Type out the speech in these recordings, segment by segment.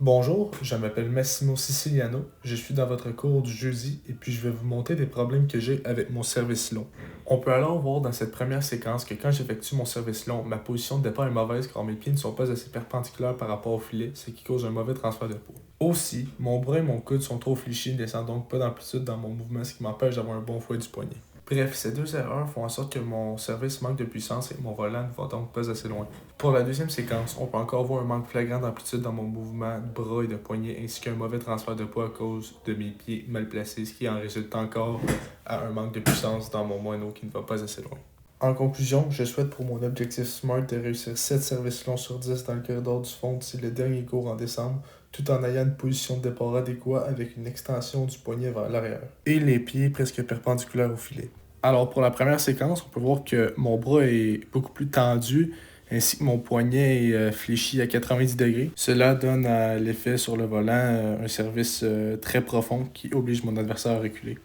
Bonjour, je m'appelle Massimo Siciliano, je suis dans votre cours du jeudi et puis je vais vous montrer des problèmes que j'ai avec mon service long. On peut alors voir dans cette première séquence que quand j'effectue mon service long, ma position de départ est mauvaise car mes pieds ne sont pas assez perpendiculaires par rapport au filet, ce qui cause un mauvais transfert de poids. Aussi, mon bras et mon coude sont trop fléchis et ne descendent donc pas d'amplitude dans mon mouvement, ce qui m'empêche d'avoir un bon fouet du poignet. Bref, ces deux erreurs font en sorte que mon service manque de puissance et que mon volant ne va donc pas assez loin. Pour la deuxième séquence, on peut encore voir un manque flagrant d'amplitude dans mon mouvement de bras et de poignet ainsi qu'un mauvais transfert de poids à cause de mes pieds mal placés, ce qui en résulte encore à un manque de puissance dans mon moineau qui ne va pas assez loin. En conclusion, je souhaite pour mon objectif SMART de réussir 7 services longs sur 10 dans le corridor du fond d'ici le dernier cours en décembre, tout en ayant une position de départ adéquate avec une extension du poignet vers l'arrière et les pieds presque perpendiculaires au filet. Alors pour la première séquence, on peut voir que mon bras est beaucoup plus tendu ainsi que mon poignet est fléchi à 90 degrés. Cela donne à l'effet sur le volant un service très profond qui oblige mon adversaire à reculer.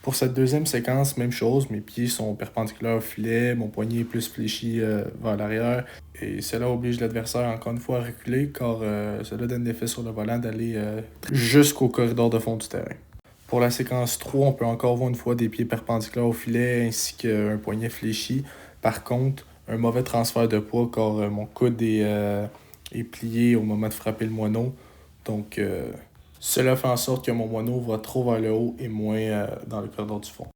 Pour cette deuxième séquence, même chose, mes pieds sont perpendiculaires au filet, mon poignet est plus fléchi vers l'arrière et cela oblige l'adversaire encore une fois à reculer car cela donne l'effet sur le volant d'aller jusqu'au corridor de fond du terrain. Pour la séquence 3, on peut encore voir une fois des pieds perpendiculaires au filet ainsi qu'un poignet fléchi. Par contre, un mauvais transfert de poids car mon coude est plié au moment de frapper le moineau. Donc, cela fait en sorte que mon moineau va trop vers le haut et moins dans le corridor du fond.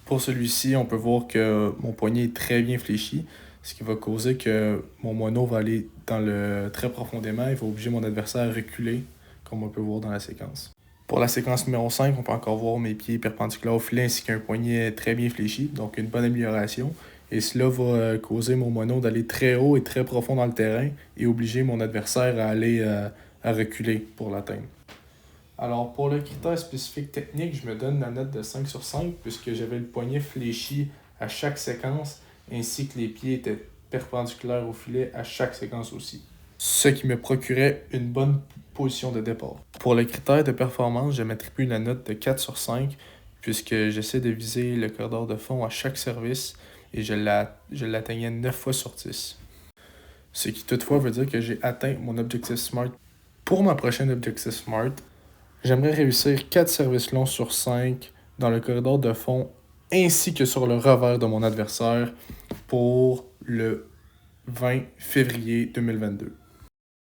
Pour celui-ci, on peut voir que mon poignet est très bien fléchi, ce qui va causer que mon moineau va aller très profondément et va obliger mon adversaire à reculer, comme on peut voir dans la séquence. Pour la séquence numéro 5, on peut encore voir mes pieds perpendiculaires au filet ainsi qu'un poignet très bien fléchi, donc une bonne amélioration. Et cela va causer mon moineau d'aller très haut et très profond dans le terrain et obliger mon adversaire à aller à reculer pour l'atteindre. Alors pour le critère spécifique technique, je me donne la note de 5 sur 5 puisque j'avais le poignet fléchi à chaque séquence ainsi que les pieds étaient perpendiculaires au filet à chaque séquence aussi, ce qui me procurait une bonne position de départ. Pour le critère de performance, je m'attribue la note de 4 sur 5 puisque j'essaie de viser le corridor de fond à chaque service et je l'atteignais 9 fois sur 10. Ce qui toutefois veut dire que j'ai atteint mon objectif SMART. Pour ma prochaine objectif SMART, j'aimerais réussir 4 services longs sur 5 dans le corridor de fond ainsi que sur le revers de mon adversaire pour le 20 février 2022.